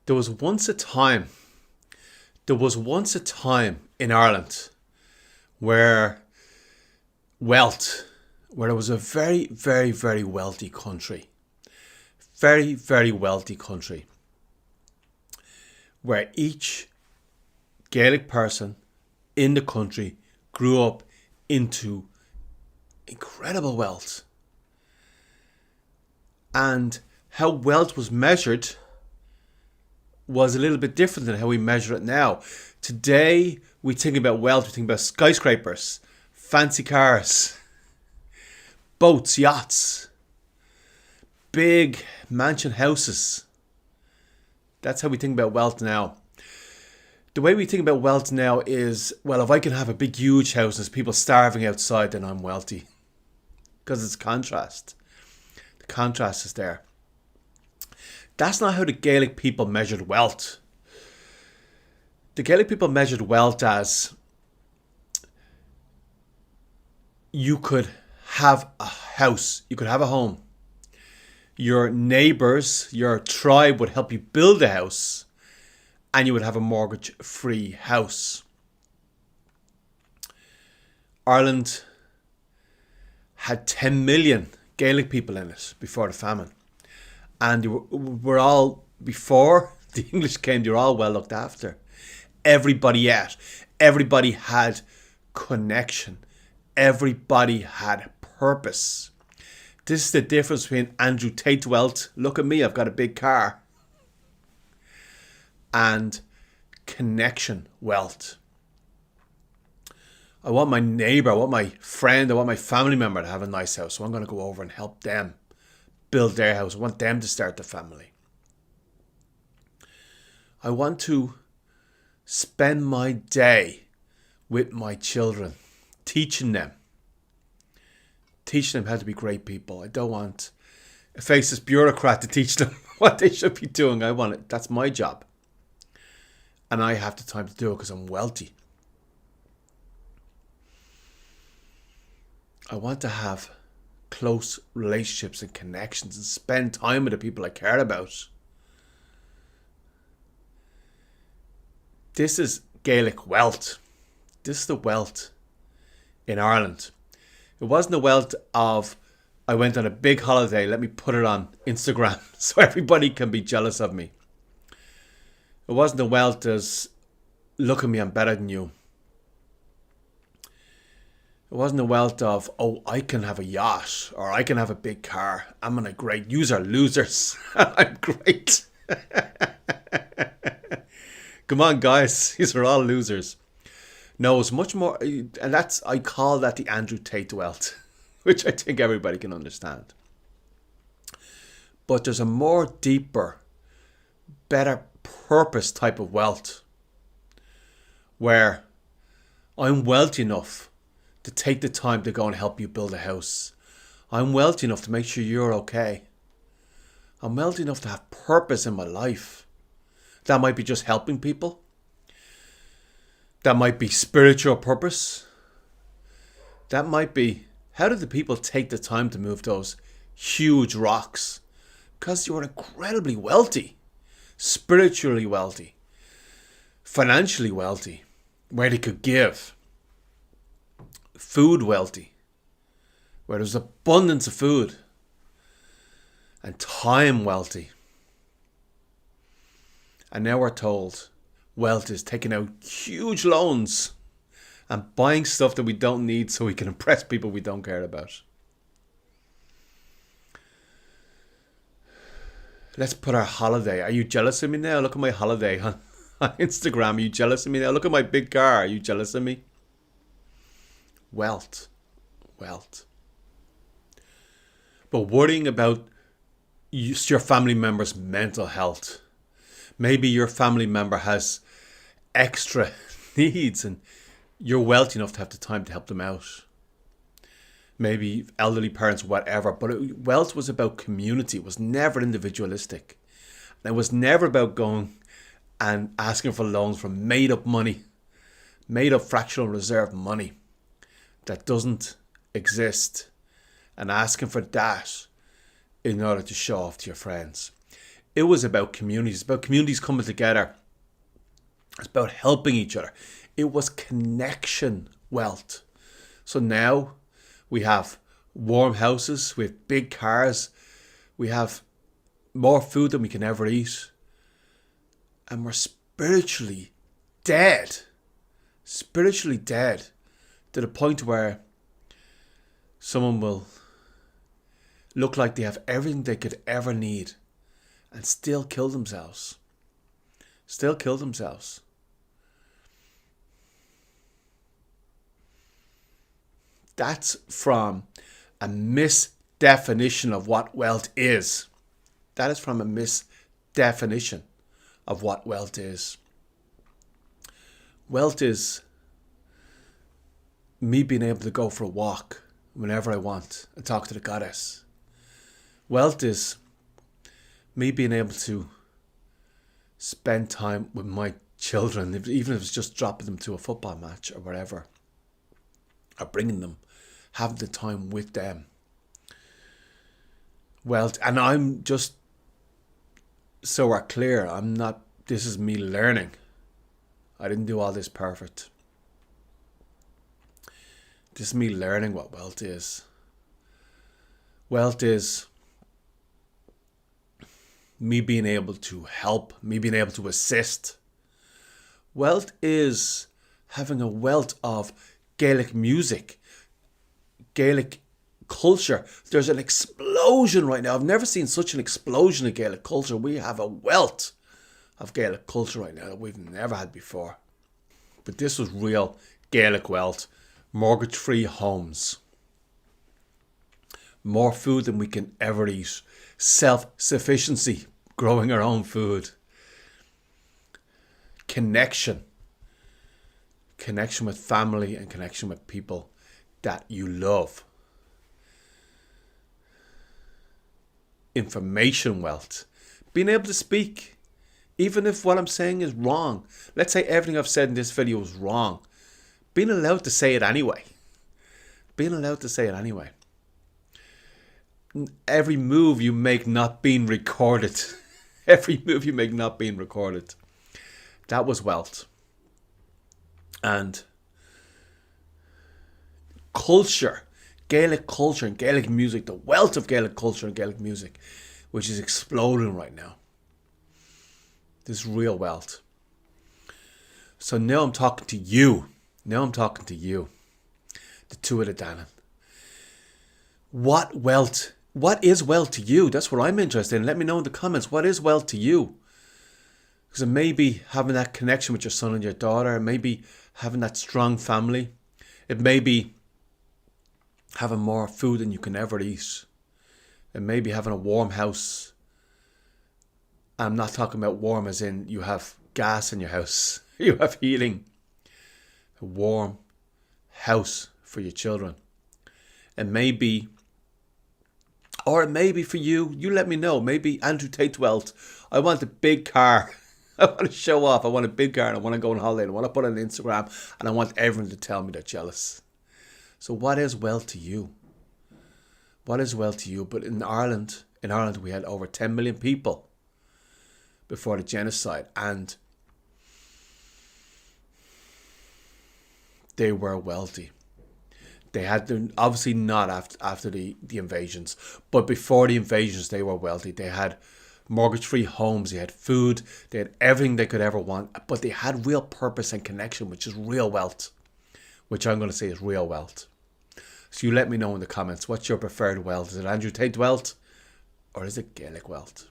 There was once a time, there was once a time in Ireland where wealth, where it was a very, very, very wealthy country. Very, very wealthy country. Where each Gaelic person in the country grew up into incredible wealth. And how wealth was measured was a little bit different than how we measure it now. Today, we think about wealth, we think about skyscrapers, fancy cars, boats, yachts, big mansion houses. That's how we think about wealth now. The way we think about wealth now is, well, if I can have a big, huge house and there's people starving outside, then I'm wealthy. Because it's contrast. The contrast is there. That's not how the Gaelic people measured wealth. The Gaelic people measured wealth as you could have a house, you could have a home. Your neighbours, your tribe would help you build a house, and you would have a mortgage-free house. Ireland had 10 million Gaelic people in it before the famine. And they were all, before the English came, they were all well looked after. Everybody ate. Everybody had connection. Everybody had purpose. This is the difference between Andrew Tate wealth, look at me, I've got a big car, and connection wealth. I want my neighbour, I want my friend, I want my family member to have a nice house, so I'm going to go over and help them build their house. I want them to start a family. I want to spend my day with my children, teaching them how to be great people. I don't want a faceless bureaucrat to teach them what they should be doing. I want it. That's my job. And I have the time to do it because I'm wealthy. I want to have close relationships and connections and spend time with the people I care about. This is Gaelic wealth. This is the wealth in Ireland. It wasn't the wealth of, I went on a big holiday, let me put it on Instagram so everybody can be jealous of me. It wasn't the wealth as, look at me, I'm better than you. It wasn't the wealth of, oh, I can have a yacht or I can have a big car. I'm in a great, yous are losers. I'm great. Come on, guys. These are all losers. No, it's much more, and I call that the Andrew Tate wealth, which I think everybody can understand. But there's a more deeper, better purpose type of wealth where I'm wealthy enough to take the time to go and help you build a house. I'm wealthy enough to make sure you're okay. I'm wealthy enough to have purpose in my life. That might be just helping people. That might be spiritual purpose. That might be, how did the people take the time to move those huge rocks? Because you were incredibly wealthy, spiritually wealthy, financially wealthy, where they could give, food wealthy, where there's abundance of food, and time wealthy. And now we're told wealth is taking out huge loans and buying stuff that we don't need so we can impress people we don't care about. Let's put our holiday. Are you jealous of me now? Look at my holiday on Instagram. Are you jealous of me now? Look at my big car. Are you jealous of me? Wealth. Wealth. But worrying about your family member's mental health. Maybe your family member has extra needs and you're wealthy enough to have the time to help them out. Maybe elderly parents, whatever. But wealth was about community. It was never individualistic. And it was never about going and asking for loans from made up money, made up fractional reserve money that doesn't exist, and asking for that in order to show off to your friends. It was about communities, about communities coming together. It's about helping each other. It was connection wealth. So now we have warm houses, we have big cars, we have more food than we can ever eat, and we're spiritually dead. Spiritually dead to the point where someone will look like they have everything they could ever need and still kill themselves. Still kill themselves. That's from a misdefinition of what wealth is. That is from a misdefinition of what wealth is. Wealth is me being able to go for a walk whenever I want and talk to the goddess. Wealth is me being able to spend time with my children, even if it's just dropping them to a football match or whatever, or bringing them, having the time with them. Wealth, and I'm just so we're clear, this is me learning. I didn't do all this perfect. This is me learning what wealth is. Wealth is me being able to help, me being able to assist. Wealth is having a wealth of Gaelic music, Gaelic culture. There's an explosion right now. I've never seen such an explosion of Gaelic culture. We have a wealth of Gaelic culture right now that we've never had before. But this was real Gaelic wealth. Mortgage-free homes. More food than we can ever eat. Self-sufficiency. Growing our own food. Connection. Connection with family and connection with people that you love. Information wealth. Being able to speak. Even if what I'm saying is wrong. Let's say everything I've said in this video is wrong. Being allowed to say it anyway. Being allowed to say it anyway. Every move you make not being recorded. Every move you make not being recorded. That was wealth. And culture. Gaelic culture and Gaelic music. The wealth of Gaelic culture and Gaelic music. Which is exploding right now. This is real wealth. So now I'm talking to you. Now I'm talking to you. The two of the Dannon. What is wealth to you? That's what I'm interested in. Let me know in the comments. What is wealth to you? Because it may be having that connection with your son and your daughter. It may be having that strong family. It may be having more food than you can ever eat. It may be having a warm house. I'm not talking about warm as in you have gas in your house. You have heating. A warm house for your children. It may be, or it may be for you. You let me know. Maybe Andrew Tate wealth. I want a big car. I want to show off. I want a big car and I want to go on holiday. I want to put it on Instagram and I want everyone to tell me they're jealous. So what is wealth to you? What is wealth to you? But in Ireland we had over 10 million people before the genocide, and they were wealthy. They had obviously not after the invasions, but before the invasions they were wealthy. They had mortgage-free homes, they had food, they had everything they could ever want, but they had real purpose and connection, which is real wealth, which I'm going to say is real wealth. So you let me know in the comments, what's your preferred wealth? Is it Andrew Tate wealth or is it Gaelic wealth?